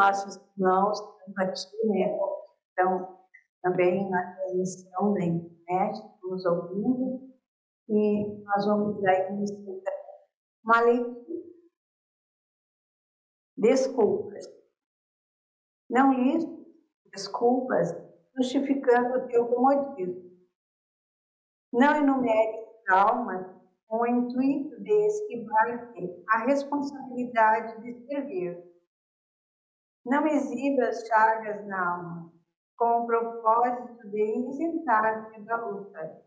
nossos irmãos aqui, né, estão também na transmissão da internet, nos ouvindo, e nós vamos dar início a uma leitura. Desculpas. Não listo desculpas justificando o teu comodismo. Não enumere traumas com o intuito de esquivar-te a responsabilidade de servir. Não exibas chagas na alma, com o propósito de isentar-te da luta.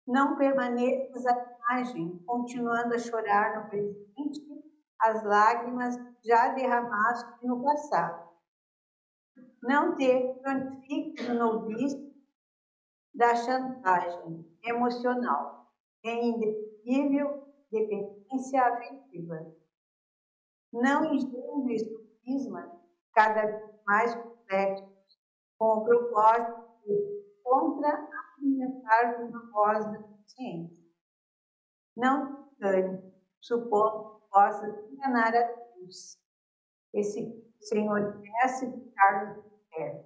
Não permaneças à margem, continuando a chorar no presente as lágrimas já derramaste no passado. Não te prontifiques no noviço da chantagem emocional em indefinível dependência afetiva. Não engendres sofismas cada vez mais complexos, com o propósito de contra-alimentar uma voz da consciência. Não te engane, supondo que possas enganar a Deus. Esse Senhor desce de Carlos de Terra.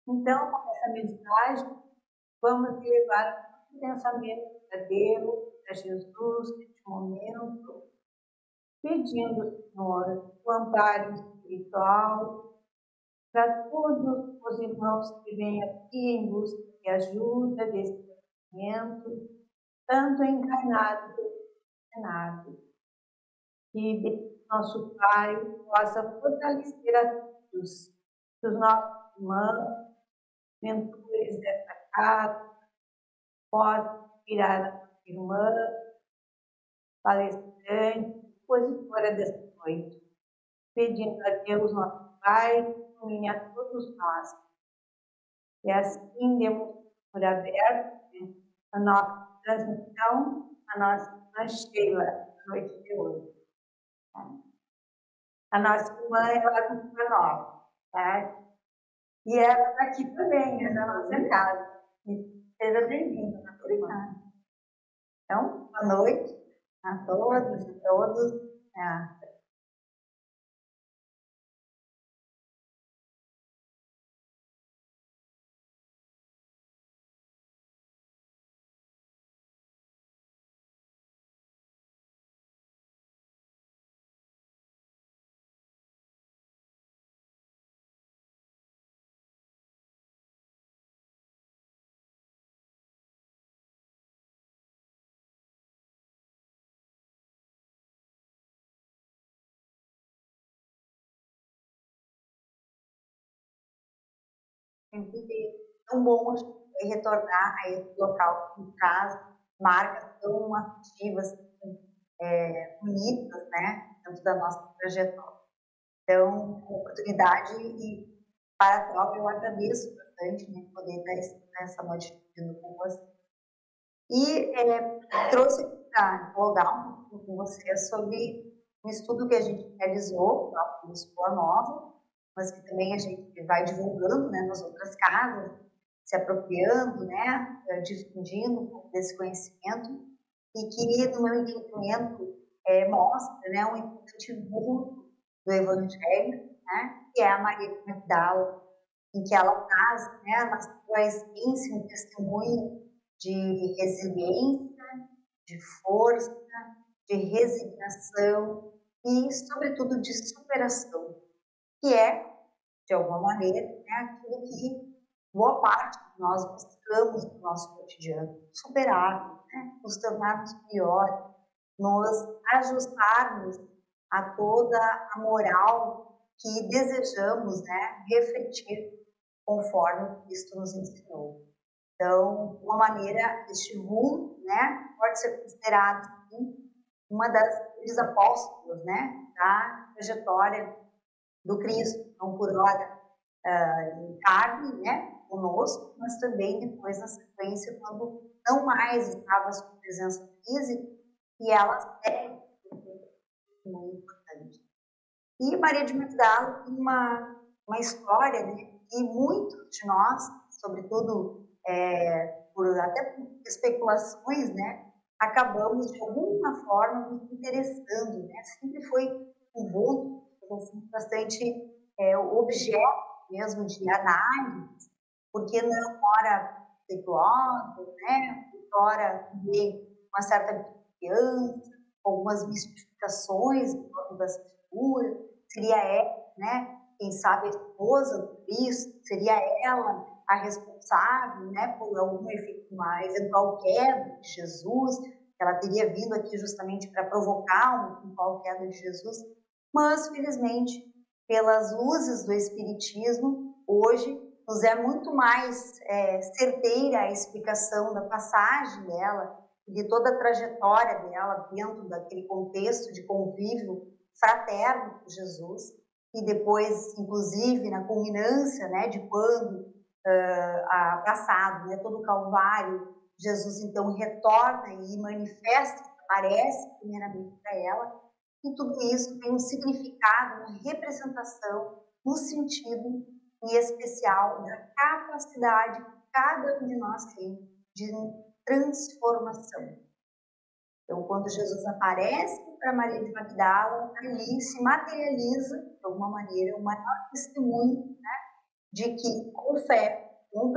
Então, com essa mensagem, vamos levar um pensamento verdadeiro a Jesus neste momento, pedindo ao Senhor o amparo espiritual para todos os irmãos que vêm aqui em busca de ajuda, de esclarecimento, tanto encarnado como desencarnado. Que nosso Pai possa fortalecer a todos os nossos irmãos, mentores desta casa, possa inspirar a nossa irmã, palestrante, expositora desta noite, pedindo a Deus, nosso Pai, que ilumine a todos nós. E assim demos por aberto, né, a nossa transmissão, a nossa irmã Sheila, na noite de hoje. A nossa irmã é lá do Nova, tá? E ela está aqui também, né, na nossa casa. Seja bem-vinda, na obrigada. Então, boa noite a todos e todos. Sempre tão bom retornar a esse local que traz marcas tão afetivas, bonitas, né, dentro da nossa trajetória. Então, oportunidade e para a própria eu agradeço bastante, né, poder estar essa noite discutindo com você. E trouxe para dialogar um pouco com você sobre um estudo que a gente realizou na Escola Nova, mas que também a gente vai divulgando, né, nas outras casas, se apropriando, né, difundindo um pouco desse conhecimento, e que, no meu entendimento, mostra, né, um importante vulto do Evangelho, né, que é a Maria de Magdala, em que ela traz, né, na sua essência, um testemunho de resiliência, de força, de resignação e, sobretudo, de superação, que é, de alguma maneira, né, aquilo que boa parte de nós buscamos no nosso cotidiano, superar, né, nos tornarmos melhores, nos ajustarmos a toda a moral que desejamos, né, refletir conforme Cristo nos ensinou. Então, de uma maneira, este mundo, né, pode ser considerado assim, uma das apóstolos, né, da trajetória do Cristo, não por hora em carne, né, conosco, mas também depois na sequência, quando não mais estava a sua presença física, e ela é muito importante. E Maria de Magdala tem uma história, né, e muitos de nós, sobretudo até por especulações, né, acabamos de alguma forma nos interessando, né, sempre foi um vulto assim, bastante objeto mesmo de análise, porque não ora espirituosa, né? Ora também uma certa confiança, algumas mistificações em torno dessa figura. Seria ela, né? Quem sabe a esposa do Cristo, seria ela a responsável, né, por uma eventual queda de Jesus. Ela teria vindo aqui justamente para provocar uma eventual queda de Jesus. Mas, felizmente, pelas luzes do Espiritismo, hoje nos é muito mais certeira a explicação da passagem dela, de toda a trajetória dela dentro daquele contexto de convívio fraterno com Jesus, e depois, inclusive, na culminância, né, de quando passado, né, todo o Calvário, Jesus então retorna e manifesta, aparece primeiramente para ela, e tudo isso tem um significado, uma representação, no sentido, em especial, da capacidade que cada um de nós tem de transformação. Então, quando Jesus aparece para Maria de Magdala, ali se materializa, de alguma maneira, o maior testemunho, né, de que com fé, com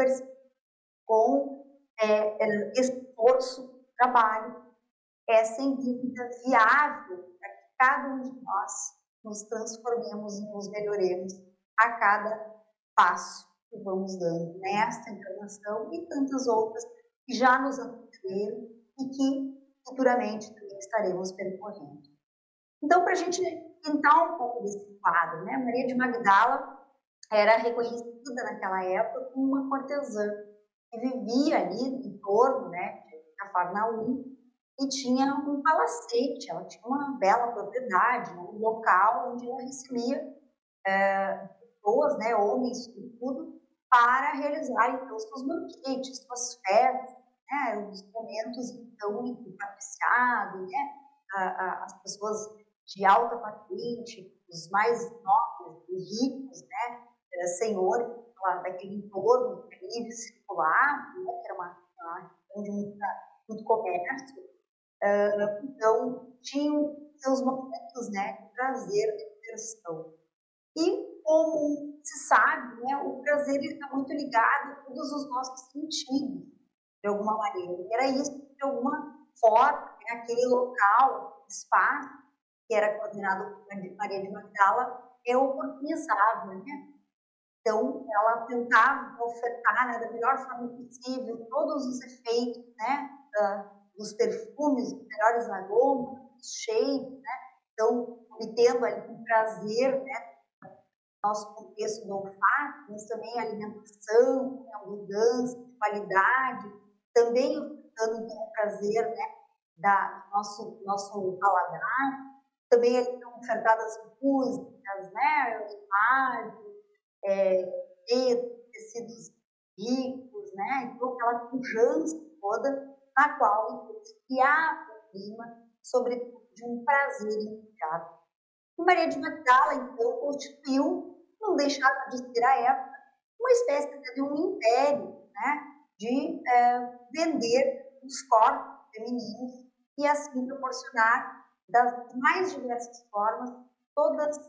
esforço, trabalho, é sem dúvida viável para que cada um de nós nos transformemos e nos melhoremos a cada passo que vamos dando nesta encarnação e tantas outras que já nos antecederam e que futuramente também estaremos percorrendo. Então, para a gente pintar um pouco desse quadro, né? Maria de Magdala era reconhecida naquela época como uma cortesã que vivia ali em torno, né, de Cafarnaum, e tinha um palacete, ela tinha uma bela propriedade, um local onde ela recebia pessoas, né, homens, sobretudo, para realizar então seus banquetes, suas festas, né, os momentos então do patriciado, né, as pessoas de alta patente, os mais nobres, os ricos, né, senhores daquele entorno ali circular, né, que era uma região de muito comércio, então tinham seus momentos, né, de prazer, de diversão. E como se sabe, né, o prazer está muito ligado a todos os nossos sentidos, de alguma maneira. Era isso que, de alguma forma, né, aquele local, espaço, que era coordenado por Maria de Magdala, oportunizava, né? Então, ela tentava ofertar, né, da melhor forma possível todos os efeitos, né, dos perfumes, os melhores aromas, os cheiros, né? Então, obtendo ali um prazer, né, nosso contexto do olfato, mas também a alimentação, a abundância, de qualidade, também dando então, o prazer, né, do nosso paladar, também ali estão ofertadas músicas, né, imagens, tecidos ricos, né, então aquela pujança toda, na qual então, se criava o clima, sobretudo de um prazer imediato. E Maria de Magdala, então, constituiu, não deixava de ser à época, uma espécie de um império, né, de vender os corpos femininos e assim proporcionar das mais diversas formas todas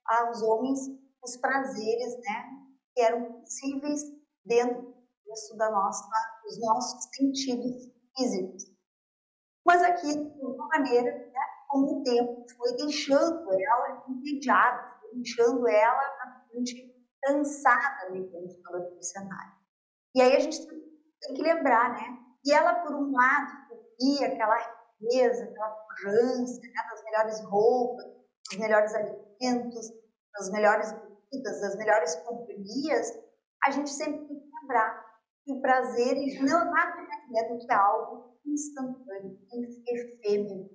aos homens os prazeres, né, que eram possíveis dentro disso dos nossos sentidos físicos. Mas aqui, de alguma maneira, né, com o tempo, foi deixando ela entediada, foi deixando ela bastante cansada diante de todo aquele cenário. E aí a gente tem que lembrar, né? E ela, por um lado, via aquela riqueza, aquela pujança, né, das melhores roupas, dos melhores alimentos, das melhores bebidas, das melhores companhias. A gente sempre tem que lembrar que o prazer não nada mais é do que algo instantâneo, efêmero,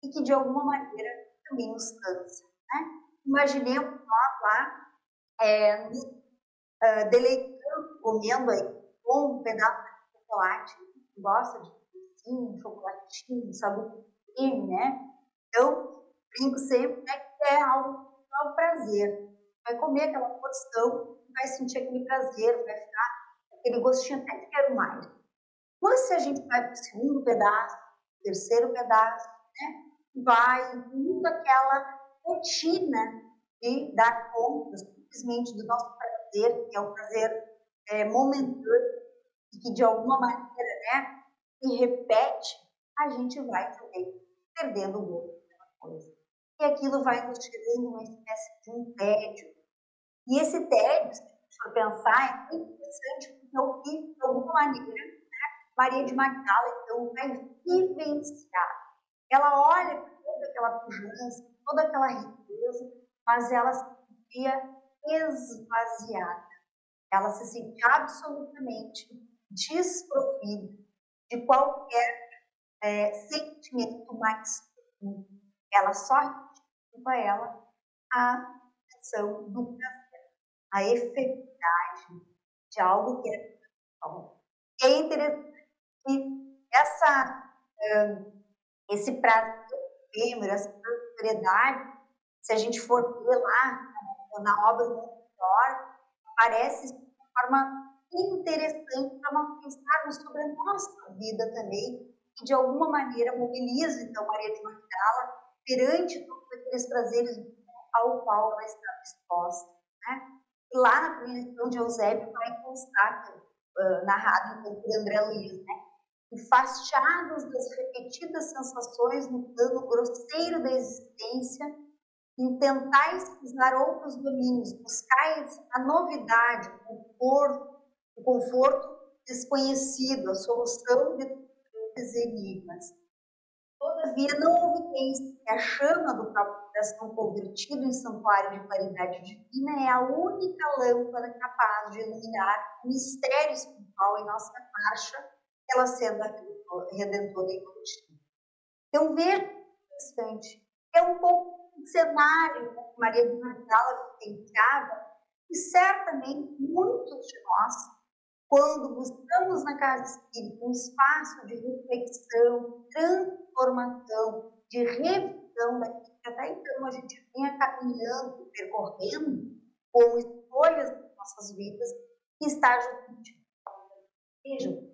e que de alguma maneira também nos cansa, né? Imaginemos nós lá nos deleitando, comendo aí um pedaço de chocolate, que gosta de um chocolatinho, sabor, né? Então, brinco sempre, né, que é algo prazer. Vai comer aquela porção, vai sentir aquele prazer, vai ficar aquele gostinho até que quero mais. Mas se a gente vai para o segundo pedaço, terceiro pedaço, né, vai indo aquela rotina de dar conta simplesmente do nosso prazer, que é o prazer momentâneo, e que de alguma maneira, né, se repete, a gente vai também perdendo o gosto daquela coisa. E aquilo vai nos gerando uma espécie de um tédio. E esse tédio, se a gente for pensar, é muito interessante, porque é o que, de alguma maneira, né, Maria de Magdala, então, vai vivenciar. Ela olha para toda aquela pujança, toda aquela riqueza, mas ela se sentia esvaziada. Ela se sentia absolutamente desprovida de qualquer sentimento mais profundo. Ela só restituiu a ela a questão do prazer, a efetividade de algo que é bom. E é interessante que esse prazer efêmero, essa prosperidade, se a gente for ver lá na obra do Montefiore, parece de uma forma interessante para nós pensarmos sobre a nossa vida também, que de alguma maneira mobiliza, então, Maria de Magdala perante todos aqueles prazeres ao qual ela está exposta. Né? E lá na primeira lição de Eusébio vai constar, narrado então, por André Luiz, né? Enfastiados das repetidas sensações no plano grosseiro da existência, intentais usar outros domínios, buscais a novidade, o conforto desconhecido, a solução de esses enigmas. Todavia, não houve quem que a chama do próprio coração convertido em santuário de claridade divina é a única lâmpada capaz de iluminar o mistério espiritual em nossa marcha pela senda redentora e contínua. Então, veja interessante, é um pouco um cenário que Maria de Magdala vivenciava, e certamente muitos de nós, quando buscamos na casa espírita um espaço de reflexão, transformação, de revisão daquilo que até então a gente vinha caminhando, percorrendo, como escolhas das nossas vidas, que está justamente. Vejam,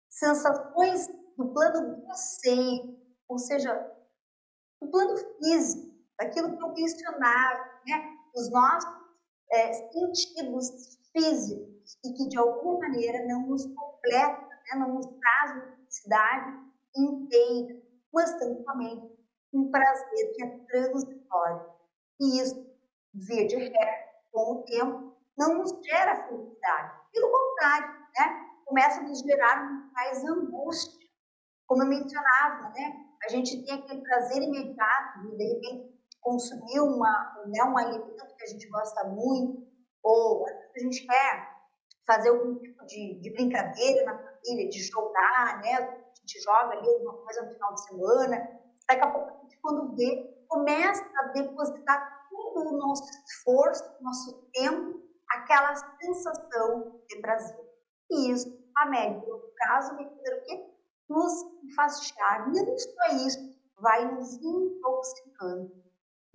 sensações do plano do ser, ou seja, do plano físico, daquilo que eu mencionava, né, os nossos sentidos físicos, e que de alguma maneira não nos completa, né, não nos traz uma felicidade inteira, mas também um prazer que é transitório. E isso, via de regra, com o tempo, não nos gera felicidade. Pelo contrário, né, começa a nos gerar mais angústia. Como eu mencionava, né, a gente tem aquele prazer imediato de repente consumir um alimento que a gente gosta muito, ou a gente quer fazer algum tipo de brincadeira na família, de jogar, né? A gente joga ali alguma coisa no final de semana, daqui a pouco a gente, quando vê, começa a depositar todo o nosso esforço, nosso tempo, aquela sensação de prazer. E isso, a médio prazo, vai fazer o quê? Nos enfastiar. Não só isso, vai nos intoxicando.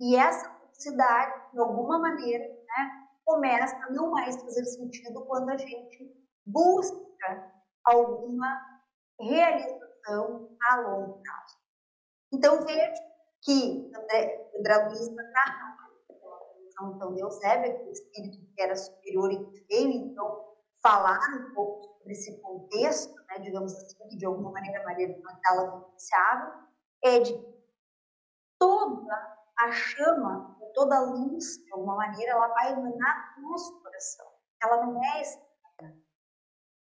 E essa toxicidade, de alguma maneira, né, começa a não mais fazer sentido quando a gente busca alguma realização a longo prazo. Então, veja que André Luiz vai narrar então de Eusébio, aquele espírito que era superior e que veio, então, falar um pouco sobre esse contexto, né, digamos assim, que de alguma maneira Maria de Magdala vivenciava, é de toda a chama, toda a luz, de alguma maneira, ela vai emanar do nosso coração. Ela não é externa.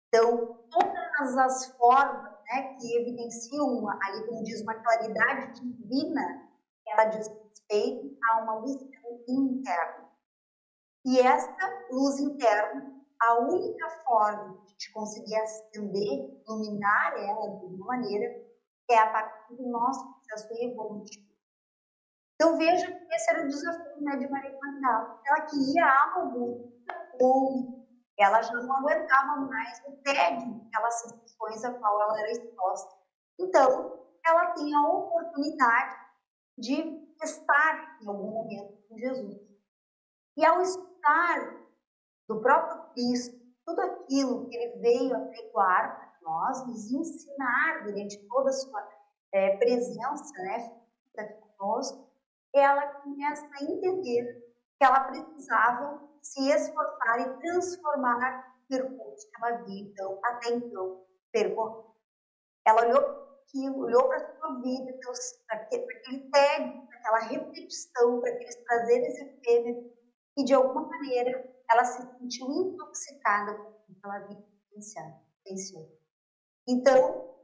Então, todas as formas, né, que evidenciam, ali como diz, uma claridade divina, ela diz respeito a uma luz interna. E essa luz interna, a única forma de a gente conseguir acender, iluminar ela de alguma maneira, é a partir do nosso processo evolutivo. Então veja que esse era o desafio, né, de Maria Magdala. Ela queria algo bom, ela já não aguentava mais o tédio, aquelas sensações a qual ela era exposta. Então, ela tem a oportunidade de estar em algum momento com Jesus. E ao estar do próprio Cristo, tudo aquilo que ele veio apregoar para nós, nos ensinar durante toda a sua presença, né, aqui conosco, ela começa a entender que ela precisava se esforçar e transformar o percurso que ela havia, então, até então, percorrido. Ela olhou para aquilo, olhou para a sua vida, para aquele tédio, para aquela repetição, para aqueles prazeres efêmeros, e de alguma maneira ela se sentiu intoxicada com o que ela havia vivenciado. Então,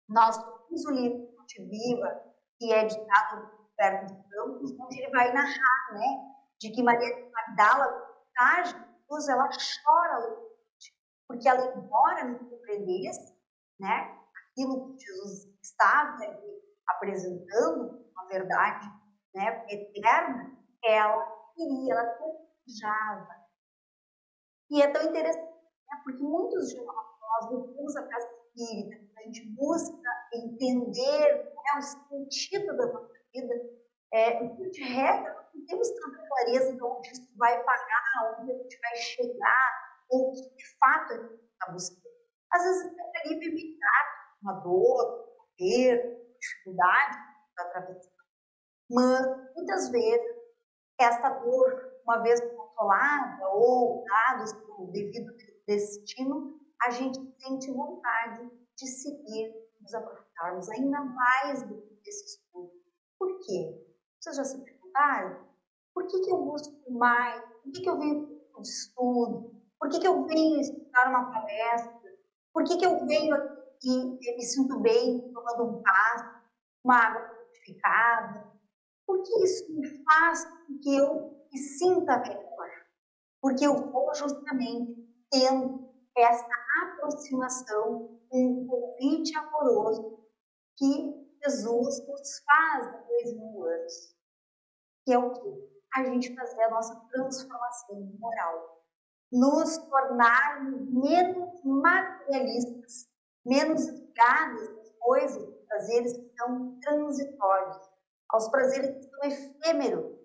nós temos o livro Fonte Viva, que é ditado por Roberto de Campos, onde ele vai narrar, né, de que Maria de Magdala, Jesus, ela chora, porque ela, embora não compreendesse, né, aquilo que Jesus estava ali apresentando, uma verdade, né, eterna, ela queria, ela desejava. E é tão interessante, né, porque muitos de nós vamos à casa espírita, a gente busca entender, né, o sentido da nossa vida, a gente reza, não temos tanta clareza de onde isso vai parar, onde a gente vai chegar, ou que de fato a gente está buscando. Às vezes a gente ali imediato, uma dor, um poder, dificuldade para atravessar. Mas muitas vezes esta dor, uma vez controlada ou dado o devido destino, a gente sente vontade de seguir, nos aprofundarmos ainda mais do que esse estudo. Por quê? Vocês já se perguntaram? Por que eu busco mais? Por que eu venho de estudo? Por que eu venho estudar uma palestra? Por que eu venho aqui e me sinto bem tomando um passo, uma água purificada? Por que isso me faz com que eu me sinta melhor? Porque eu vou justamente tendo essa aproximação, um convite amoroso que Jesus nos faz há 2000 anos, que é o quê? A gente fazer a nossa transformação moral, nos tornarmos menos materialistas, menos ligados às coisas, aos prazeres que são transitórios, aos prazeres que são efêmeros,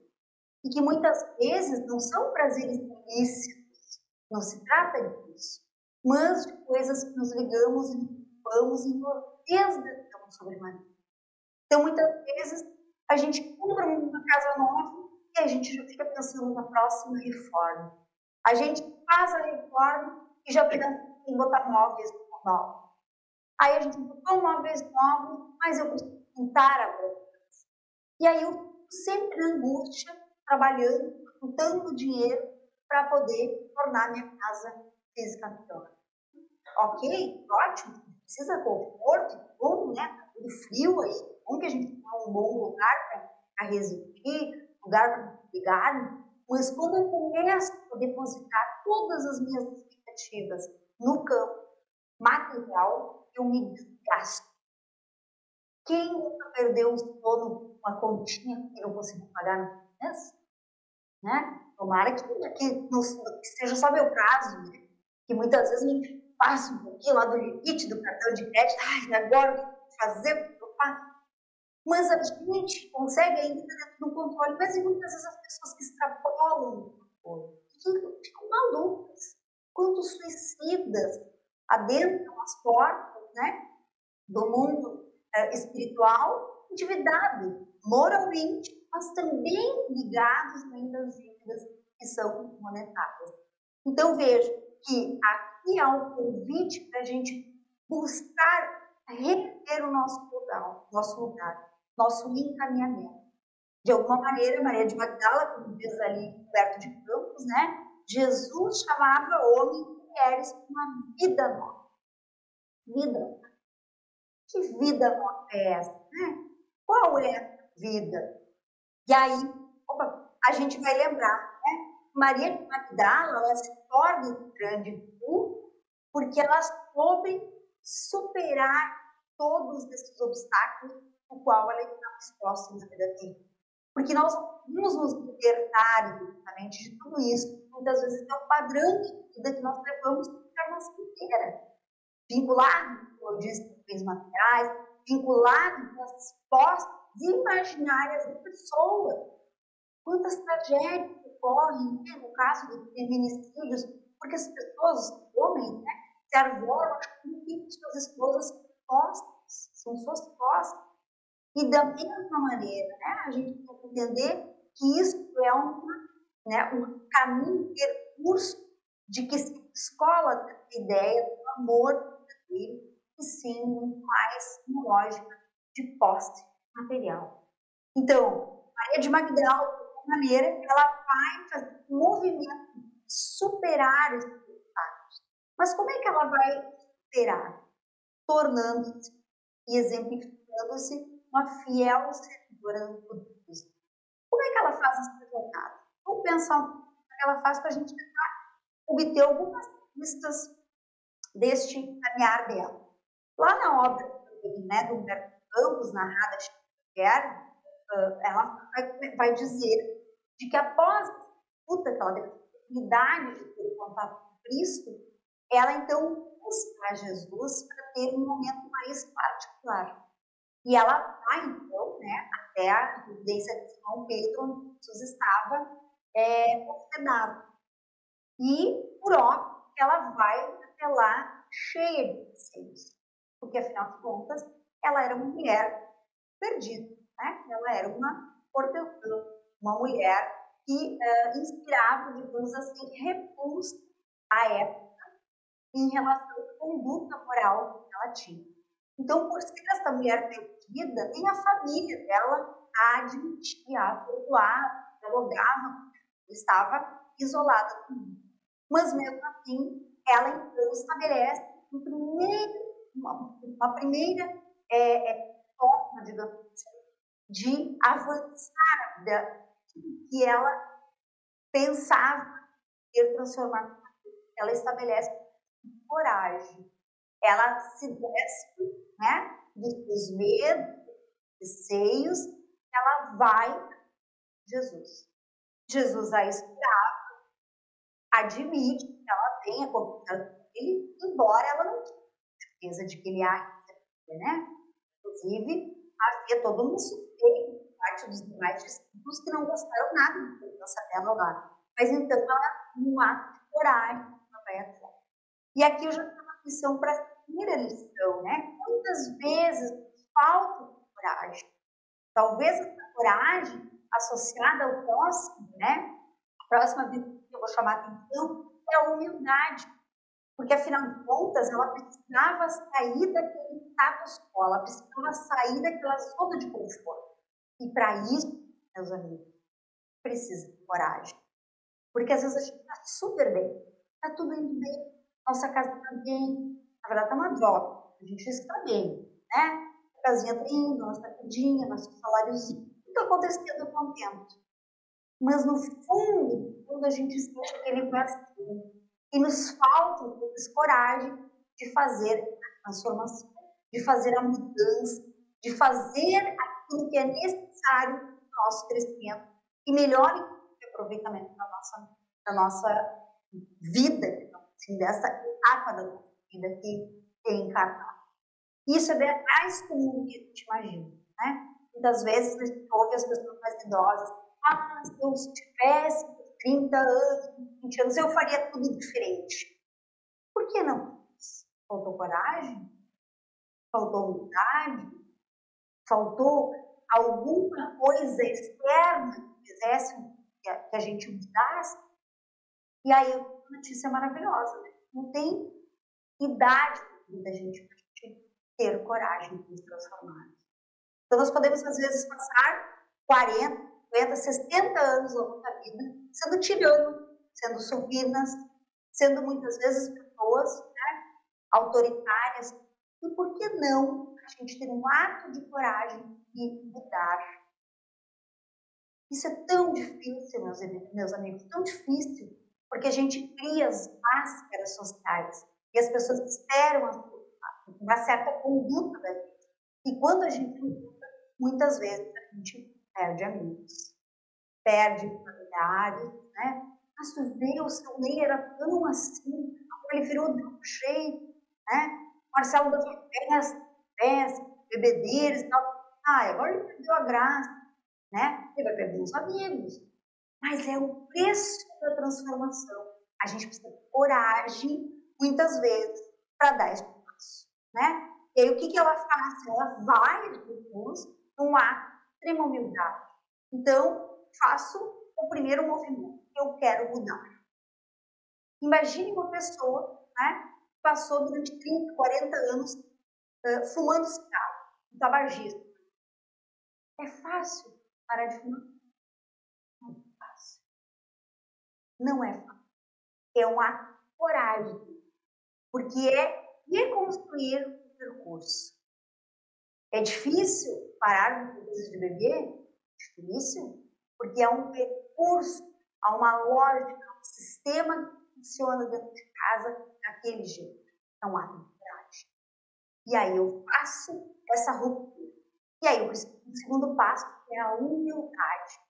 e que muitas vezes não são prazeres ilícitos, não se trata disso, mas de coisas que nos ligamos e nos ocupamos e nos desgastamos sobremaneira. Então, muitas vezes, a gente compra uma casa nova e a gente já fica pensando na próxima reforma. A gente faz a reforma e já pensa em botar móveis novos. Aí a gente botou móveis novos, mas eu preciso pintar agora. E aí eu fico sempre na angústia, trabalhando, juntando dinheiro para poder tornar minha casa física melhor. Ok, ótimo, precisa de conforto, bom, né? Tá tudo frio aí, bom que a gente tenha um bom lugar para residir, lugar para ligar, mas quando eu começo a depositar todas as minhas expectativas no campo material, eu me desgasto. Quem nunca perdeu o sono com uma continha que não conseguiu pagar no mês? Né? Tomara que seja só meu caso, né? Que muitas vezes a gente passa um pouquinho lá do limite do cartão de crédito, ai, agora o que eu vou fazer? O que eu faço? Mas a gente consegue ainda ter dentro do controle, mas muitas vezes as pessoas que extrapolam o controle ficam malucas. Quantos suicidas adentram as portas, né, do mundo espiritual, endividado moralmente, mas também ligados ainda às dívidas que são monetárias. Então, vejo que aqui há um convite para a gente buscar reter o nosso lugar, nosso encaminhamento. De alguma maneira, Maria de Magdala, como diz ali Roberto de Campos, né? Jesus chamava homens e mulheres para uma vida nova. Vida nova. Que vida nova é essa? Né? Qual é a vida? E aí, a gente vai lembrar, né? Maria de Magdala, ela se torna um grande culto porque ela soube superar todos esses obstáculos com qual ela estava exposta na vida dela. Porque nós vamos nos libertar justamente de tudo isso. Muitas vezes é o padrão de vida que nós levamos para a nossa inteira. Vinculado, como eu disse, com bens materiais, vinculado com as posses imaginárias da pessoa. Quantas tragédias ocorrem, né, no caso de feminicídios, porque as pessoas, os homens, né, se arvoram achando que suas esposas são suas posses. E da mesma maneira, né, a gente tem que entender que isso é uma né, um caminho, um percurso de que se escola a ideia do amor verdadeiro, e sim muito mais uma lógica de posse material. Então, Maria de Magdala, de alguma maneira, ela vai fazer um movimento de superar esses obstáculos. Mas como é que ela vai superar? Tornando-se e exemplificando-se uma fiel seguidora do Cristo. Como é que ela faz esse resultado? Vamos pensar um pouco o que ela faz para a gente tentar obter algumas pistas deste caminhar dela. Lá na obra do Humberto Campos, narrada Xavier, ela vai dizer de que após a disputa que ela teve a oportunidade de ter contato com Cristo, ela então busca a Jesus para ter um momento mais particular. E ela vai então, né, até a residência de Simão Pedro, onde Jesus estava hospedado. E, por óbvio, ela vai até lá cheia de receios, porque, afinal de contas, ela era uma mulher perdida, né? Ela era uma cortesã, uma mulher que inspirava, digamos assim, repulsa à época em relação à conduta moral que ela tinha. Então, por ser essa mulher perdida, nem a família dela a admitia, a perdoava, dialogava, estava isolada do mundo. Mas, mesmo assim, ela então estabelece uma primeira forma, digamos assim, de avançar que ela pensava ter transformado. Ela estabelece coragem. Ela se despe, né, dos seus medos, receios, ela vai a Jesus. Jesus a esperava, admite que ela tenha confiança nele, embora ela não tenha certeza de que ele a recebia, né? Inclusive, havia todo um suspeito por parte dos demais discípulos que não gostaram nada da presença dela lá. Mas então ela, num ato de coragem, ela vai atrás. E aqui eu já tenho uma missão para a primeira lição, né? Quantas vezes falta coragem? Talvez essa coragem associada ao próximo, né? A próxima vez que eu vou chamar a atenção é a humildade. Porque, afinal de contas, ela precisava sair daquele status quo, ela precisava sair daquela zona de conforto. E para isso, meus amigos, precisa de coragem. Porque às vezes a gente está super bem, está tudo indo bem, nossa casa está bem, na verdade está uma droga, a gente diz que está bem, né? A casinha está indo, nossa comidinha, nosso saláriozinho, tudo está acontecendo com o tempo. Mas no fundo, a gente sente aquele vazio. E nos falta, às vezes, coragem de fazer a transformação, de fazer a mudança, de fazer aquilo que é necessário para o nosso crescimento e melhore o aproveitamento da nossa vida, assim, dessa etapa da nossa vida que é encarnada. Isso é bem mais comum do que a gente imagina, né? Muitas vezes a gente ouve as pessoas mais idosas: se eu tivesse 30 anos, 20 anos, eu faria tudo diferente. Por que não? Faltou coragem? Faltou humildade? Faltou alguma coisa externa que fizesse que a gente mudasse? E aí, uma notícia maravilhosa, né? Não tem idade da gente para ter coragem de nos transformar. Então, nós podemos, às vezes, passar 40, 50, 60 anos ao longo da vida sendo tirano, sendo subinas, sendo muitas vezes pessoas, né, autoritárias. E por que não a gente ter um ato de coragem e mudar? Isso é tão difícil, meus amigos, tão difícil, porque a gente cria as máscaras sociais e as pessoas esperam uma certa conduta da gente. E quando a gente luta, muitas vezes a gente perde amigos, perde familiares, né? Mas tu vê, o seu Ney era tão assim, ele virou de um jeito, né? Marcelo da festa, bebedeiros e tal. Agora ele perdeu a graça, né? Ele vai perder os amigos. Mas é o preço da transformação. A gente precisa de coragem, muitas vezes, para dar esse passo, né? E aí, o que ela faz? Ela vai a Jesus num ato de extrema humildade. Então, faço o primeiro movimento. eu quero mudar. Imagine uma pessoa, né, que passou durante 30, 40 anos fumando cigarro, um tabagista. É fácil parar de fumar? Não é fácil. Não é fácil. É um ato de coragem, porque é reconstruir o percurso. É difícil parar de beber? Difícil, porque é um percurso, há uma lógica, um sistema que funciona dentro de casa daquele jeito. É um ato de coragem. E aí eu faço essa ruptura. E aí o segundo passo é a humildade,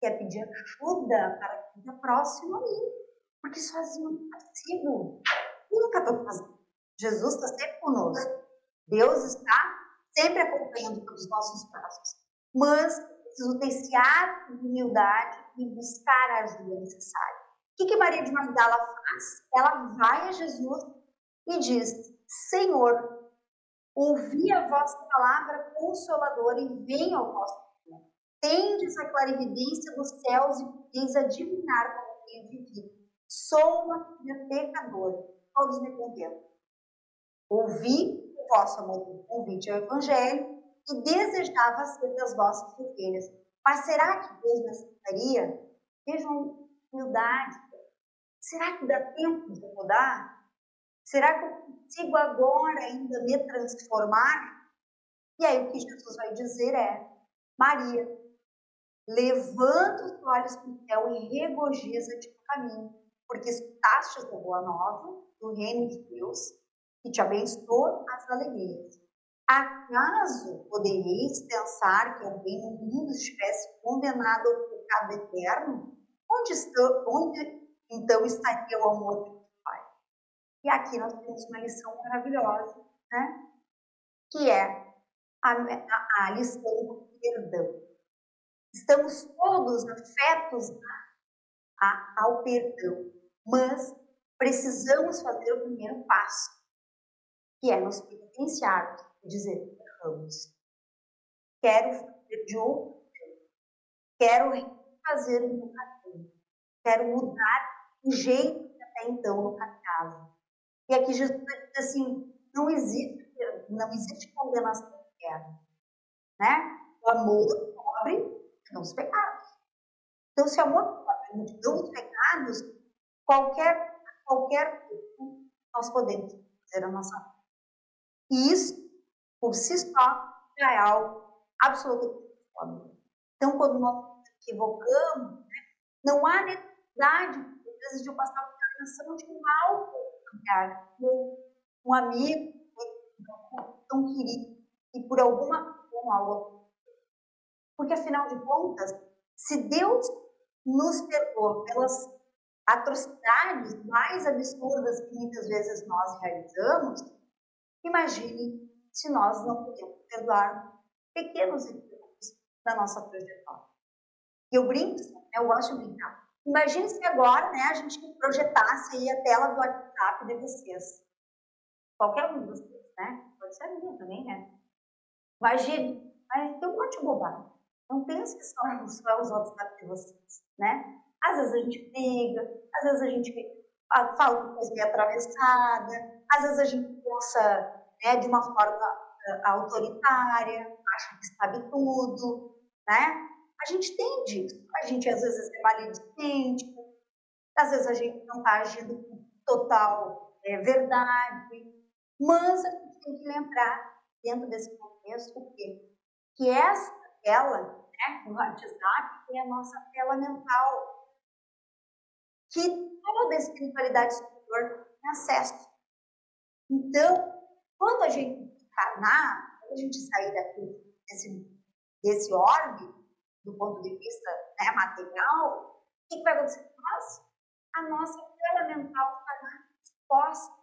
que é pedir ajuda para quem está próximo a mim, porque sozinho eu não consigo. Eu nunca estou fazendo. Jesus está sempre conosco. Deus está sempre acompanhando todos os nossos passos. Mas preciso ter esse ato de humildade e buscar a ajuda necessária. O que Maria de Magdala faz? Ela vai a Jesus e diz: Senhor, ouvi a vossa palavra consoladora e venho ao vosso reino. Tendes a clarividência dos céus e podeis adivinhar como tenho vivido. Sou uma filha pecadora. Todos me contemplam. Ouvi o vosso amor convite ao Evangelho e desejava ser das vossas ovelhas. Mas será que Deus me aceitaria? Vejam humildade. Será que dá tempo de mudar? Será que eu consigo agora ainda me transformar? E aí o que Jesus vai dizer é: Maria, levanta os olhos para o céu e regozija-te no caminho, porque escutaste a boa nova do reino de Deus, que te abençoou as alegrias. Acaso poderíeis pensar que alguém no mundo estivesse condenado ao pecado eterno? Onde então estaria o amor do Pai? E aqui nós temos uma lição maravilhosa, né? Que é a lição do perdão. Estamos todos afetos ao perdão, mas precisamos fazer o primeiro passo, que é nos penitenciarmos e dizer: erramos. Quero fazer de outro jeito. Quero refazer o meu caminho. Quero mudar o jeito que até então eu caminhava. E aqui Jesus diz assim: não existe condenação eterna, né? O amor cobre os pecados. Então, se o amor cobre multidão dos pecados, qualquer nós podemos fazer a nossa vida. E isso, por si só, já é algo absolutamente óbvio. Então, quando nós nos equivocamos, não há necessidade, às vezes, de eu passar por uma canção de um mal familiar, um amigo tão querido, e por alguma razão algo. Porque, afinal de contas, se Deus nos perdoa pelas atrocidades mais absurdas que muitas vezes nós realizamos, imagine se nós não podemos perdoar pequenos equívocos da nossa trajetória. E eu brinco, eu gosto de brincar. Imagine se agora, né, a gente projetasse aí a tela do WhatsApp de vocês. Qualquer um de vocês, né? Pode ser a minha também, né? Imagine, tem um monte de bobagem. Não pense que só os WhatsApp de vocês, né? Às vezes a gente briga, às vezes a gente fala uma coisa meio atravessada, às vezes a gente pensa, né, de uma forma autoritária, acha que sabe tudo, né? A gente tem disso. A gente às vezes é maledicente, às vezes a gente não está agindo com total verdade, mas a gente tem que lembrar, dentro desse contexto, o quê? Que essa tela, né, no WhatsApp, é a nossa tela mental, que toda a espiritualidade superior tem acesso. Então, quando a gente encarnar, quando a gente sair daqui desse orbe, do ponto de vista, né, material, o que vai acontecer com nós? A nossa tela mental está exposta.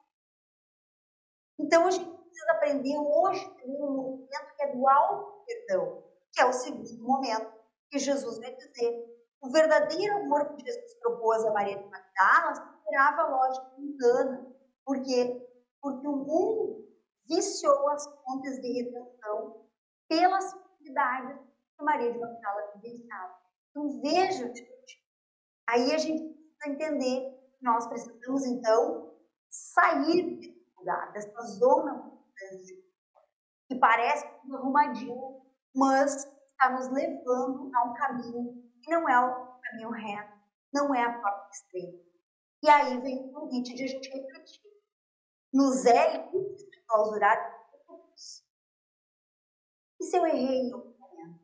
Então, a gente precisa aprender hoje também um movimento que é do auto-perdão, que é o segundo momento que Jesus vai dizer. O verdadeiro amor que Jesus propôs a Maria de Magdala superava a lógica mundana. Por quê? Porque o mundo viciou as fontes de redenção pelas facilidades que Maria de Magdala vivenciava. Então, veja, gente, Aí a gente precisa entender que nós precisamos, então, sair desse lugar, dessa zona que parece tudo arrumadinho, mas está nos levando a um caminho que não é o caminho reto, não é a porta estreita. E aí vem o convite de a gente refletir. Nos élitos clausurados, e se eu errei em algum momento?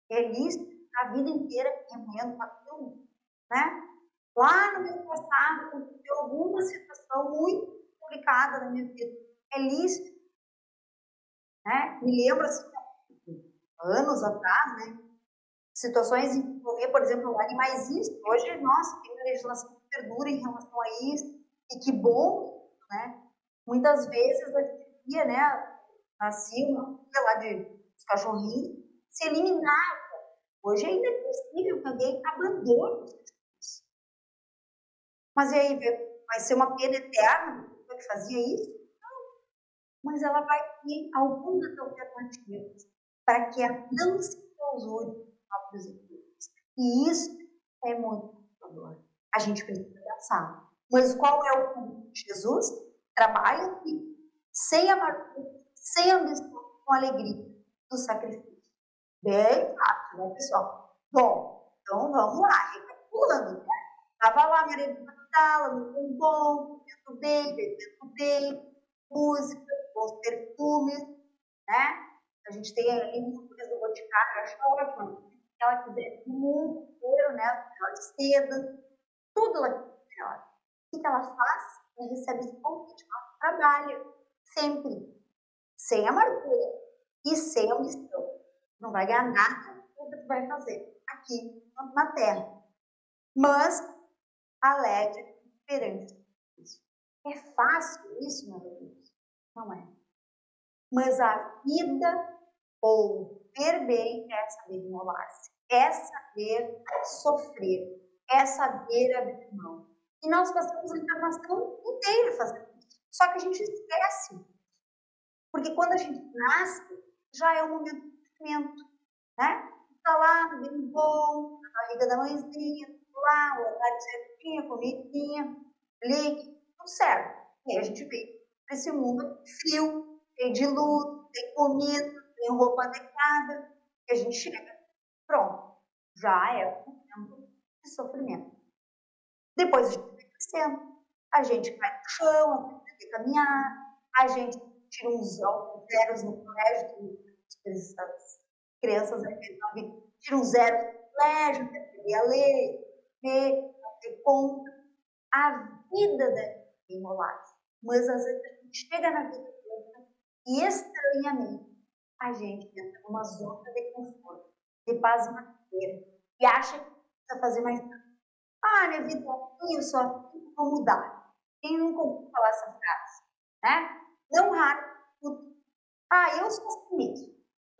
Feliz a vida inteira remoendo com aquilo, né? Lá no meu passado, aconteceu alguma situação muito complicada na minha vida. Feliz, né? Me lembro, assim, anos atrás, né? Situações em que, por exemplo, animais. Hoje, nossa, tem uma legislação super dura em relação a isso, e que bom, né? Muitas vezes a gente via, né? Nasciam, sei lá, de cachorrinhos, se eliminavam. Hoje ainda é possível que alguém abandone os cachorrinhos. Mas e aí, vai ser uma pena eterna que fazia isso? Não. Mas ela vai ter algumas alternativas para que ela não se clausure próprios equipes. E isso é muito complicador. A gente precisa pensar. Mas qual é o ponto de Jesus? Trabalha aqui, sem amargura, sem ambição, com alegria do sacrifício. Bem rápido, né, pessoal? Bom, então vamos lá, recapitulando, né? Estava lá, Maria de Magdala, no bombom, comendo bem, bebendo bem, música, bons perfumes, né? A gente tem ali músicas do Boticário, acho ótimo, se ela quiser o mundo inteiro, né? Ela seda, tudo lá dela. O que ela faz? Ela recebe esse convite, ela trabalha sempre, sem amargura e sem ambição. Não vai ganhar nada do que vai fazer aqui na Terra. Mas alegre perante isso. É fácil isso, meu Deus? Não é. Mas a vida ou ver bem é saber imolar-se, é saber sofrer, é saber abrir mão. E nós passamos a encarnação inteira fazendo isso. Só que a gente esquece. Porque quando a gente nasce, já é o momento do sofrimento, né? Está lá, bem bom, na barriga da mãezinha, lá, o horário certinho, comidinha, líquido, tudo certo. E aí a gente vem para esse mundo frio, cheio de luz, tem comida, tem roupa adequada, e a gente chega, pronto, já é um momento de sofrimento. Depois a gente vai crescendo, a gente vai no chão, aprende a caminhar, a gente tira uns zeros no colégio, as crianças tiram um zero no colégio, aprender a ler, ver, fazer conta. A vida deve ser enrolada. Mas às vezes a gente chega na vida adulta e estranhamente a gente entra numa zona de conforto, de paz maneira, e acha que precisa fazer mais nada. Ah, minha vida é isso, só vou mudar. Quem nunca ouviu falar essa frase? Né? Não raro. Ah, eu sou assim mesmo.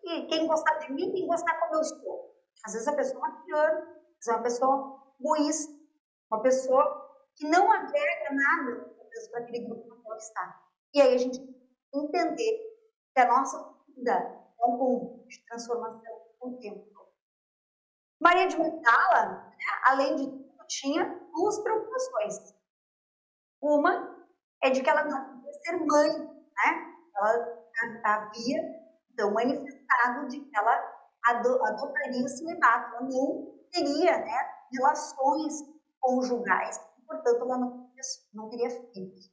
E quem gostar de mim, tem que gostar como eu sou. Às vezes a pessoa é uma tirana, às vezes é uma pessoa egoísta, uma pessoa que não agrega nada para aquele grupo no qual está. E aí a gente entender que a nossa vida é um convite de transformação com o tempo. Maria de Magdala, né, além de tudo, tinha duas preocupações. Uma é de que ela não podia ser mãe, né? Ela havia, então, manifestado de que ela adotaria o celibato. Ela não teria, né, relações conjugais, portanto, ela não teria filhos.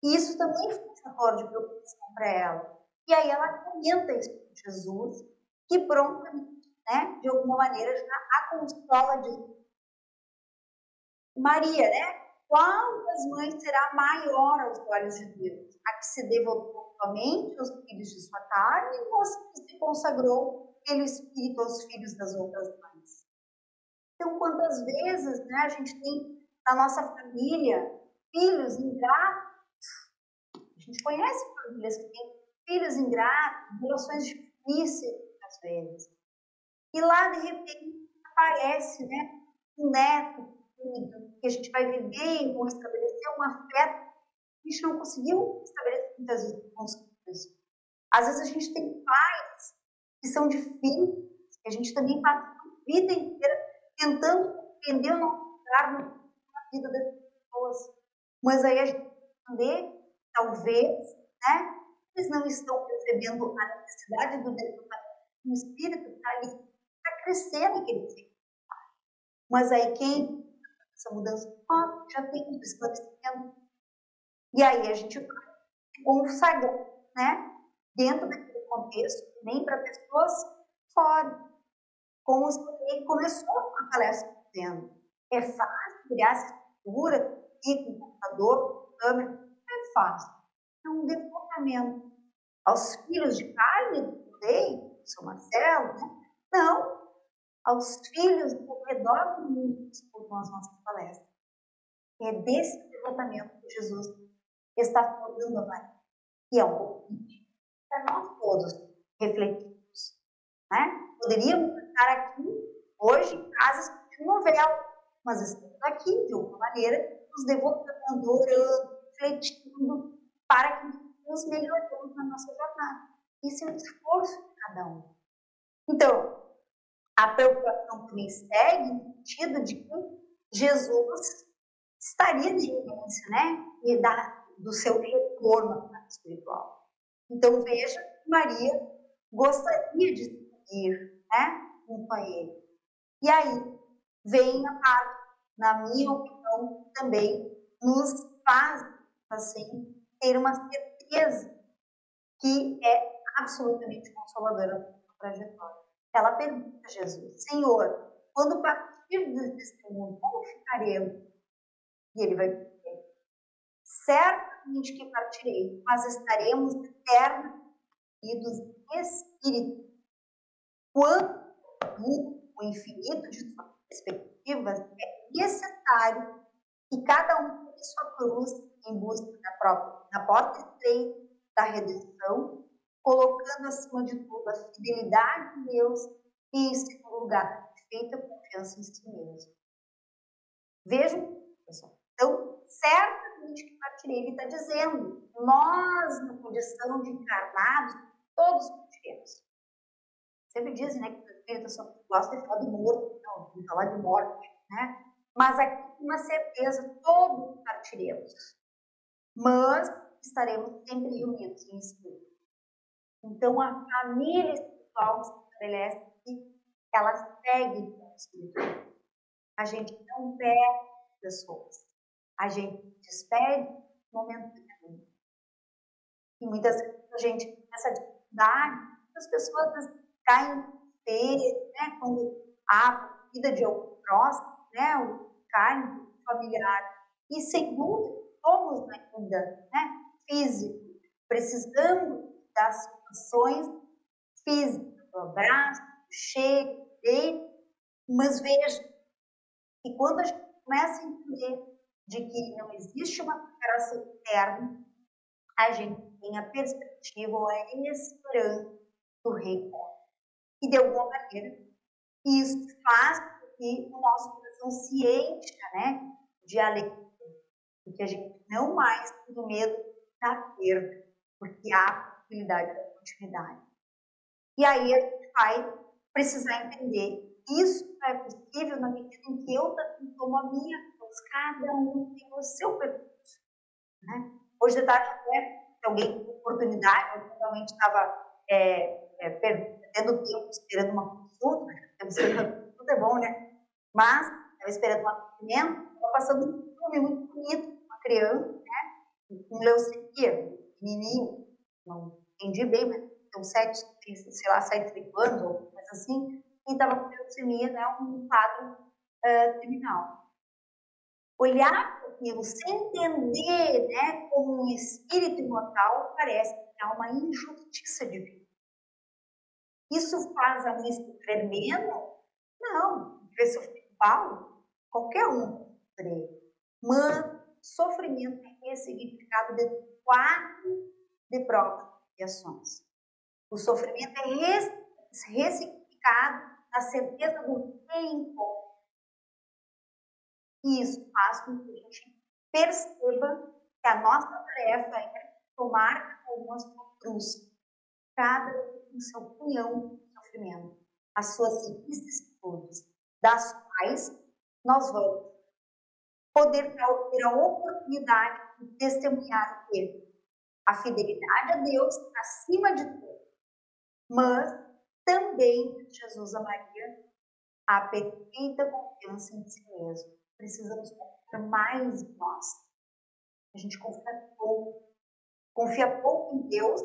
E isso também foi um fator de preocupação para ela. E aí ela comenta isso com Jesus, que prontamente, né, de alguma maneira, já a consola de Maria, né? Qual das mães será maior aos olhos de Deus? A que se devotou somente aos filhos de sua carne ou a que se consagrou pelo Espírito aos filhos das outras mães? Então, quantas vezes, né, a gente tem na nossa família filhos ingratos? A gente conhece famílias que têm filhos ingratos, relações difíceis, às vezes. E lá, de repente, aparece, né, um neto, que a gente vai viver e vão estabelecer um afeto que a gente não conseguiu estabelecer muitas vezes com os filhos. Às vezes a gente tem pais que são difíceis, que a gente também passa a vida inteira tentando compreender o nosso lugar na vida das pessoas. Mas aí a gente entender, talvez, né, eles não estão percebendo a necessidade do desenvolvimento. O espírito está ali para crescer naquele tempo. Mas aí quem essa mudança, já tem um esclarecimento. E aí a gente vai consagrar, né, dentro daquele contexto, nem para pessoas fora. Como ele começou a palestra dizendo, é fácil criar essa estrutura e com computador, com câmera, é fácil. É um devotamento aos filhos de carne do rei, São Marcelo, né? Não, aos filhos ao redor do mundo que escutam as nossas palestras. É desse devotamento que Jesus está falando a Maria. E é um convite para nós todos refletirmos. Né? Poderíamos estar aqui hoje em casas de novela, mas estamos aqui, de alguma maneira, nos devotando, orando, refletindo, para que nos melhoremos na nossa jornada. Isso é um esforço de cada um. Então, a preocupação também segue no sentido de que Jesus estaria de iminência, né? E do seu retorno à vida espiritual. Então, veja que Maria gostaria de seguir, né, junto a ele. E aí vem a parte, na minha opinião, também nos faz, assim, ter uma certeza que é absolutamente consoladora na trajetória. Ela pergunta a Jesus, Senhor, quando partirmos deste mundo, como ficaremos? E ele vai dizer, certamente que partirei, mas estaremos eternos unidos em espírito. Quanto o infinito de suas perspectivas, é necessário que cada um tenha sua cruz em busca da porta estreita da redenção, colocando acima de tudo a fidelidade de Deus e, em segundo lugar, a perfeita confiança em si mesmo. Vejam, pessoal. Então, certamente que partirei, ele está dizendo, nós, na condição de encarnados, todos partiremos. Sempre dizem, né, que o espírito só gosta de falar do morto, não, de falar de morte, né? Mas aqui, com uma certeza, todos partiremos. Mas estaremos sempre unidos em espírito. Então, a família espiritual se estabelece que ela segue o espiritual. A gente não perde pessoas. A gente despede no momento do caminho. E muitas vezes a gente tem essa dificuldade, as pessoas caem né, quando há vida de algum próximo, né, o carne, o familiar. E sem dúvida, somos ainda, né, físico, precisamos das situações físicas, do abraço, do cheiro, do beijo, mas veja que quando a gente começa a entender de que não existe uma recuperação interna, a gente tem a perspectiva ou a esperança do reencontro. E de alguma maneira, isso faz com que o nosso coração se encha, né, de alegria, porque a gente não mais tem medo da perda, porque há a possibilidade da continuidade. E aí a gente vai precisar entender isso é possível na medida em que eu também tomo a minha cruz, cada um tem o seu percurso. Né? Hoje de tarde, até, se alguém com oportunidade, eu realmente estava perdendo tempo esperando uma consulta, tudo é bom, né? Mas estava esperando um atendimento, estava passando um filme muito bonito, uma criança, né? Com leucemia, menininho, não entendi bem, mas tem 7, 8 anos, ou coisa assim, e estava com leucemia, né? Um quadro terminal. Olhar para aquilo sem entender, né, como um espírito imortal, parece que há uma injustiça divina. Isso faz a mim sofrer menos? Não. Ver sofrer mal? Qualquer um sofrer. Mas sofrimento é ressignificado de quatro de provas e ações. O sofrimento é ressignificado na certeza do reencontro. E isso faz com que a gente perceba que a nossa tarefa é tomar algumas cruz, cada um em seu punhão de sofrimento, as suas vicissitudes, das quais nós vamos poder ter a oportunidade de testemunhar o quê? A fidelidade a Deus acima de tudo, mas também Jesus a Maria a perfeita confiança em si mesmo. Precisamos confiar mais em nós. A gente confia pouco em Deus,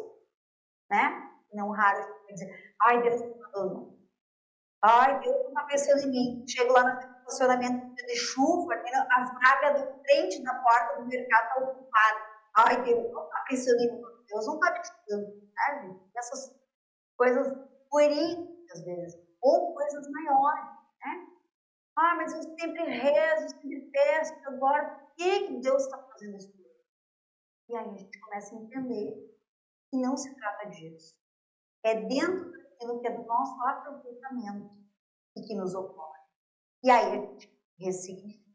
né? Não raro a gente vai dizer, ai, Deus não está dando. Ai, Deus não está pensando em mim. Chego lá no estacionamento de chuva, a vaga da frente da porta do mercado está ocupada. Ai, Deus não está pensando em mim. Deus não está me ajudando, sabe? Essas coisas pueris, às vezes, ou coisas maiores, né? Ah, mas eu sempre rezo, sempre peço, agora por que Deus está fazendo isso? E aí a gente começa a entender que não se trata disso. É dentro daquilo que é do nosso aproveitamento e que nos ocorre. E aí a gente ressignifica.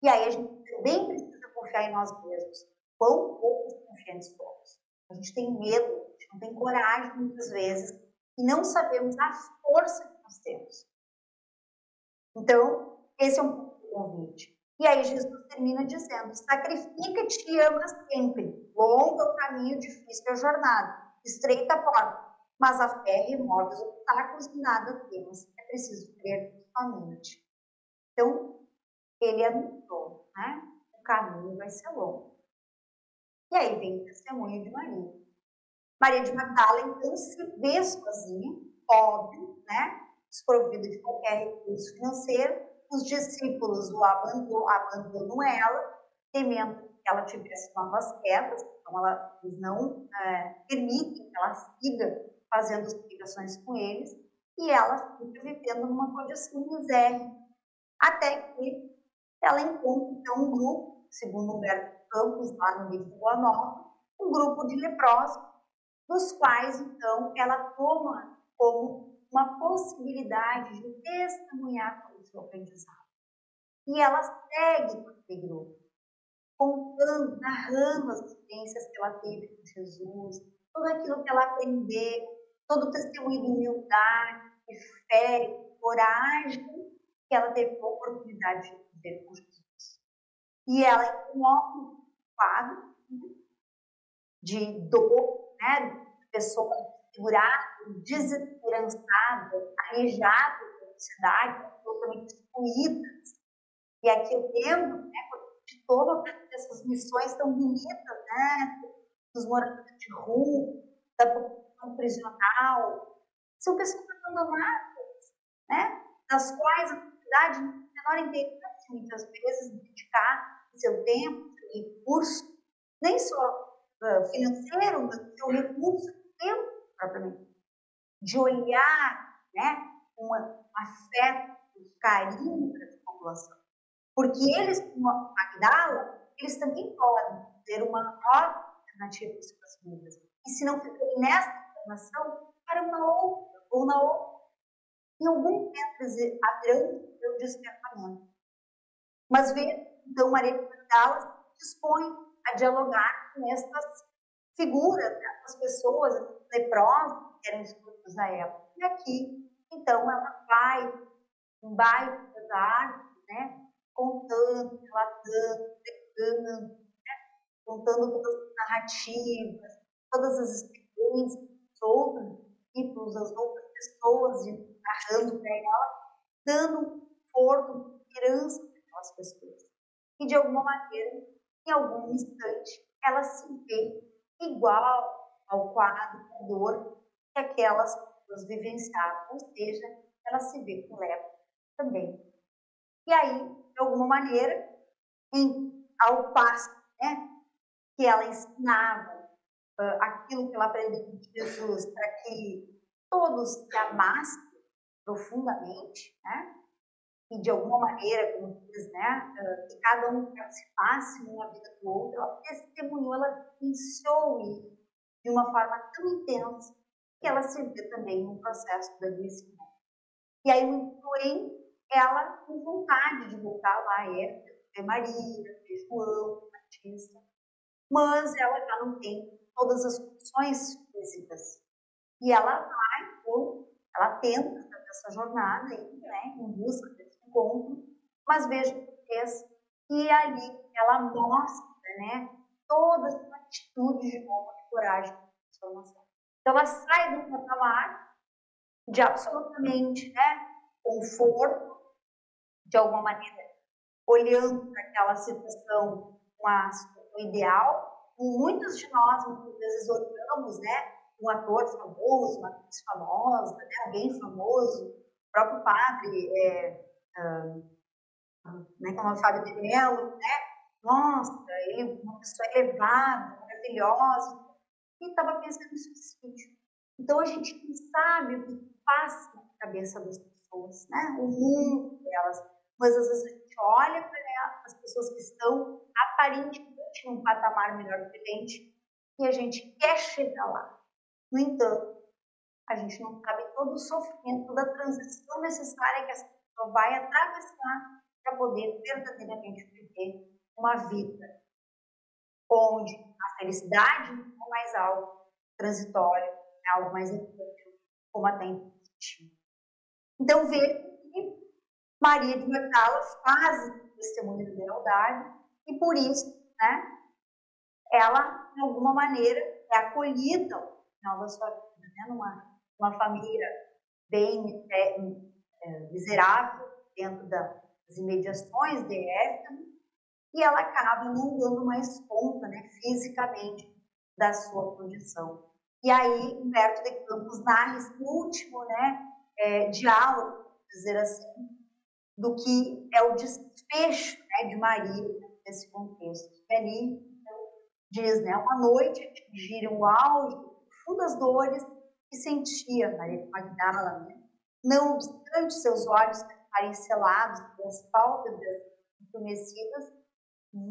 E aí a gente também precisa confiar em nós mesmos. Quão poucos confiantes somos. A gente tem medo, a gente não tem coragem muitas vezes e não sabemos a força que nós temos. Então, esse é um pouco do convite. E aí Jesus termina dizendo, sacrifica-te e ama sempre. Longo é o caminho, difícil é a jornada. Estreita a porta, mas a fé remove os obstáculos e nada temos. É preciso crer somente. Então, ele anunciou, né? O caminho vai ser longo. E aí vem o testemunho de Maria. Maria de Magdala, então, se vê sozinha, óbvio, né? Desprovida de qualquer recurso financeiro. Os discípulos o abandonam ela, temendo que ela tivesse novas quedas, então eles não permitem que ela siga fazendo as ligações com eles, e ela fica vivendo numa condição de miséria, até que ela encontra, então, um grupo, segundo Humberto Campos, lá no livro Boa Nova, um grupo de leprosos, dos quais, então, ela toma como uma possibilidade de testemunhar o seu aprendizado. E ela segue com aquele grupo, contando, narrando as experiências que ela teve com Jesus, tudo aquilo que ela aprendeu, todo o testemunho de humildade, de fé, de coragem que ela teve a oportunidade de viver com Jesus. E ela coloca um quadro de dor, né, de pessoa desfigurada, desesperançada, arejada pela sociedade, absolutamente excluídas. E aqui eu lembro, né, de todas essas missões tão bonitas, né, dos moradores de rua, da população prisional, são pessoas abandonadas, né, das quais a comunidade não tem a menor interesse, muitas vezes, em dedicar seu tempo, seu recurso, nem só financeiro, mas seu recurso de tempo, propriamente, de olhar, né, com afeto, carinho para essa população. Porque eles, como a Magdala, eles também podem ter uma nova alternativa para suas vidas. E se não ficarem nessa informação, para uma outra, ou na outra. Em algum momento haverão o despertamento. Mas vê, então, Maria de Magdala dispõe a dialogar com essas figuras, né, as pessoas leprosas que eram escutas da época. E aqui, então, ela vai um bairro da arte, né, contando, relatando, pregando, né, contando todas as narrativas, todas as experiências dos outros discípulos, as outras pessoas, narrando para ela, dando conforto, esperança para aquelas pessoas. E, de alguma maneira, em algum instante, ela se vê igual ao quadro de dor que aquelas pessoas vivenciavam, ou seja, ela se vê com lepra também. E aí, de alguma maneira, ao passo, né, que ela ensinava aquilo que ela aprendeu de Jesus para que todos se amassem profundamente, né, e de alguma maneira, como diz, né, que cada um participasse uma vida do outro, ela testemunhou, ela vivenciou isso de uma forma tão intensa que ela se vê também no processo do adoecimento. E aí, porém, ela com vontade de voltar lá, ver Maria, ver João, Batista, mas ela já não tem todas as funções físicas. E ela vai, ou ela tenta fazer essa jornada aí, né, em busca desse encontro, mas veja que fez e ali ela mostra, né, toda essa atitude de honra, de coragem, de transformação. Então ela sai do patamar de absolutamente, né, conforto, de alguma maneira, olhando para aquela situação, uma situação ideal. Muitos de nós, muitas vezes, olhamos, né, um ator famoso, uma atriz famosa, né, alguém famoso, o próprio padre, né, como é o Fábio de Mello, né, nossa, ele uma pessoa elevada, maravilhosa, e estava pensando em suicídio. Então a gente não sabe o que passa na cabeça das pessoas, né, o mundo delas, mas às vezes a gente olha para as pessoas que estão aparentemente num patamar melhor que a gente e a gente quer chegar lá. No entanto, a gente não sabe todo o sofrimento, toda a transição necessária que essa pessoa vai atravessar para poder verdadeiramente viver uma vida onde a felicidade é mais algo transitório, é algo mais efetivo, como até então existia. Então, veja que Maria de Magdala faz esse testemunho de lealdade e, por isso, né, ela, de alguma maneira, é acolhida no final da sua vida, né, numa família bem miserável, dentro das imediações de Éfeso, e ela acaba não dando mais conta, né, fisicamente, da sua condição. E aí, Humberto de Campos narra esse último, né, diálogo, dizer assim, do que é o desfecho, né, de Maria nesse contexto. E ali diz, né, uma noite atingiram o auge de profundas dores que sentia Maria de Magdala, né? Não obstante seus olhos ficarem selados pelas pálpebras entumecidas,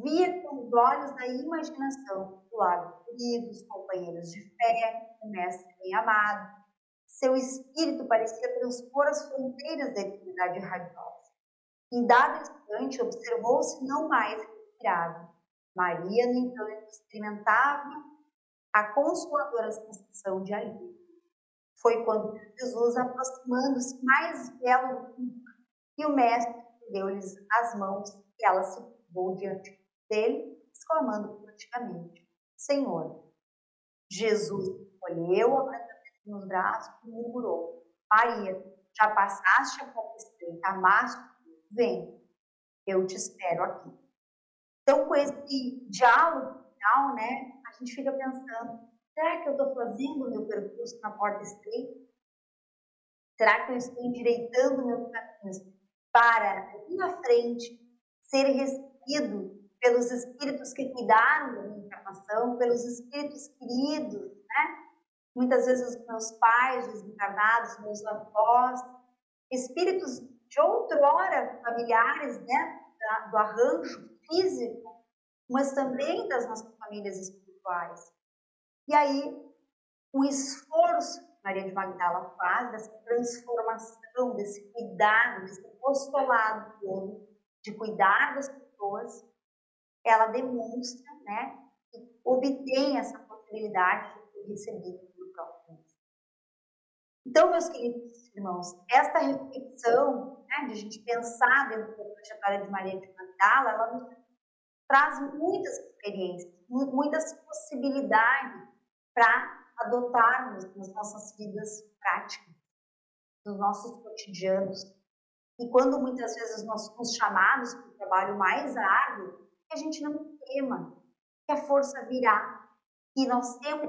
via com os olhos da imaginação do lado queridos, companheiros de fé, o mestre bem amado. Seu espírito parecia transpor as fronteiras da eternidade radiosa. Em dado instante, observou-se não mais respirável. Maria, no entanto, experimentava a consoladora sensação de alívio. Foi quando Jesus, aproximando-se mais belo do que nunca, e o mestre deu-lhes as mãos e ela se curvou diante dele, exclamando praticamente: Senhor. Jesus olhou, abraçando nos braços e murmurou: Maria, já passaste a porta estreita, amaste, vem, eu te espero aqui. Então, com esse diálogo final, né, a gente fica pensando: será que eu estou fazendo o meu percurso na porta estreita? Será que eu estou endireitando meus caminhos para, ali na frente, ser recebido pelos espíritos que cuidaram da minha encarnação, pelos espíritos queridos, né? Muitas vezes os meus pais desencarnados, meus avós, espíritos de outrora familiares, né? Do arranjo físico, mas também das nossas famílias espirituais. E aí, o esforço que Maria de Magdala faz dessa transformação, desse cuidado, desse postulado todo de cuidar das pessoas, ela demonstra, né, que obtém essa possibilidade de ser recebida pelo próprio Deus. Então, meus queridos irmãos, esta reflexão, né, de a gente pensar dentro da trajetória de Maria de Magdala, ela nos traz muitas experiências, muitas possibilidades para adotarmos nas nossas vidas práticas, nos nossos cotidianos. E quando muitas vezes nós somos chamados para o trabalho mais árduo, que a gente não tema, que a força virá. E nós temos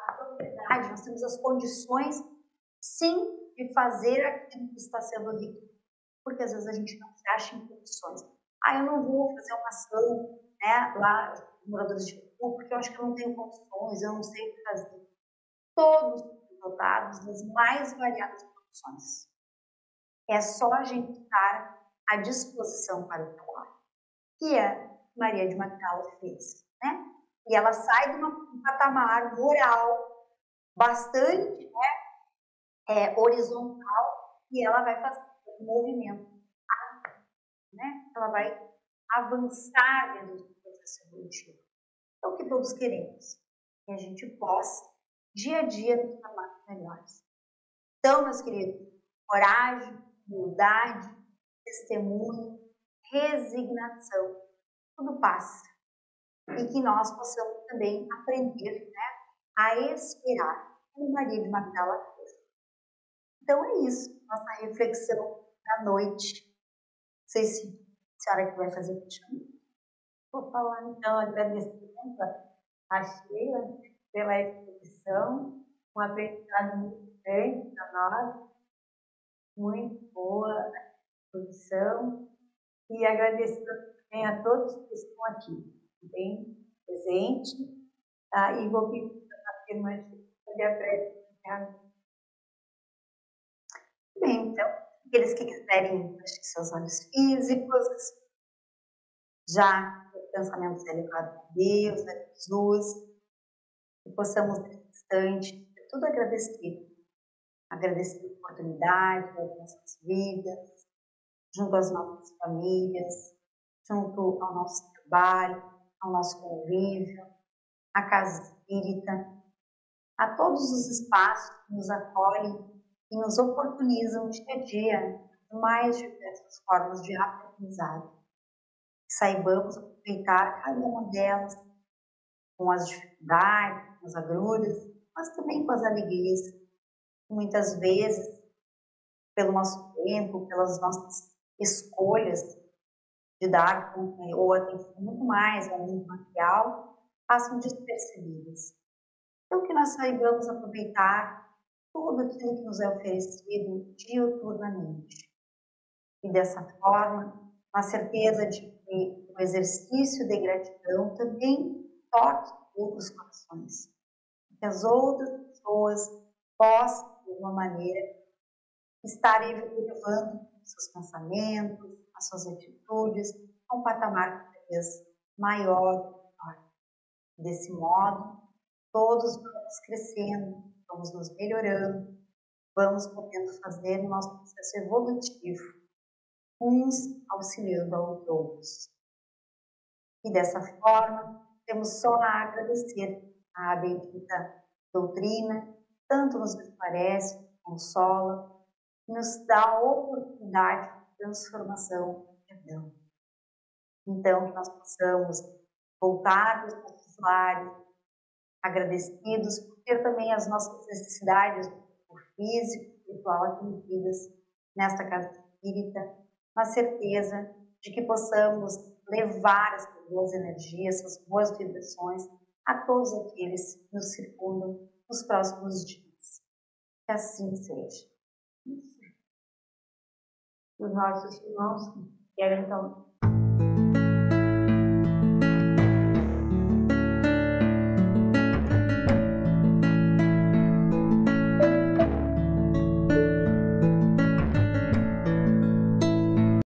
a propriedade, nós temos as condições, sim, de fazer aquilo que está sendo requerido. Porque às vezes a gente não se acha em condições. Eu não vou fazer uma ação, né, lá, moradores de rua, porque eu acho que eu não tenho condições, eu não sei o que fazer. Todos dotados das mais variadas condições. É só a gente estar à disposição para o trabalho, que Maria de Magdala fez, né? E ela sai de um patamar moral bastante, né, horizontal, e ela vai fazer um movimento, né? Ela vai avançar dentro do processo evolutivo. É o que todos queremos, que a gente possa, dia a dia, nos tornar melhores. Então, meus queridos, coragem, humildade, testemunho, resignação. Tudo passa. E que nós possamos também aprender, né, a esperar, como Maria de Magdala fez. Então é isso, nossa reflexão da noite. Não sei se a senhora que vai fazer o chama. Vou falar então agradecimento a Sheila pela exposição, um aprendizado muito grande para nós, muito boa a exposição, e agradecendo também a todos que estão aqui, bem presentes, tá? E vou pedir para a irmã fazer a prece. Bem, então, aqueles que quiserem fechar seus olhos físicos, já o pensamento elevado a Deus, a Jesus, que possamos nesse instante ter tudo agradecido. Agradecer a oportunidade das nossas vidas, junto às nossas famílias, junto ao nosso trabalho, ao nosso convívio, à casa espírita, a todos os espaços que nos acolhem e nos oportunizam dia a dia mais diversas formas de aprendizado. Que saibamos aproveitar cada uma delas com as dificuldades, com as agruras, mas também com as alegrias, que muitas vezes, pelo nosso tempo, pelas nossas escolhas de dar ou atenção muito mais ao mundo material, passam despercebidas. Então, que nós saibamos aproveitar tudo aquilo que nos é oferecido diuturnamente. E dessa forma, a certeza de que o exercício de gratidão também toque outros corações. Que as outras pessoas possam, de uma maneira, estar elevando seus pensamentos, as suas atitudes a um patamar cada vez maior. Desse modo, todos vamos crescendo, vamos nos melhorando, vamos podendo fazer o nosso processo evolutivo, uns auxiliando aos outros. E dessa forma, temos só a agradecer à bendita doutrina, tanto nos esclarece, consola, nos dá a oportunidade de transformação e perdão. Então, que nós possamos voltar para os nossos lares, agradecidos por ter também as nossas necessidades por físico e espiritual atendidas nesta casa espírita, na certeza de que possamos levar essas boas energias, essas boas vibrações a todos aqueles que nos circundam nos próximos dias. Que assim seja. Os nossos irmãos querem então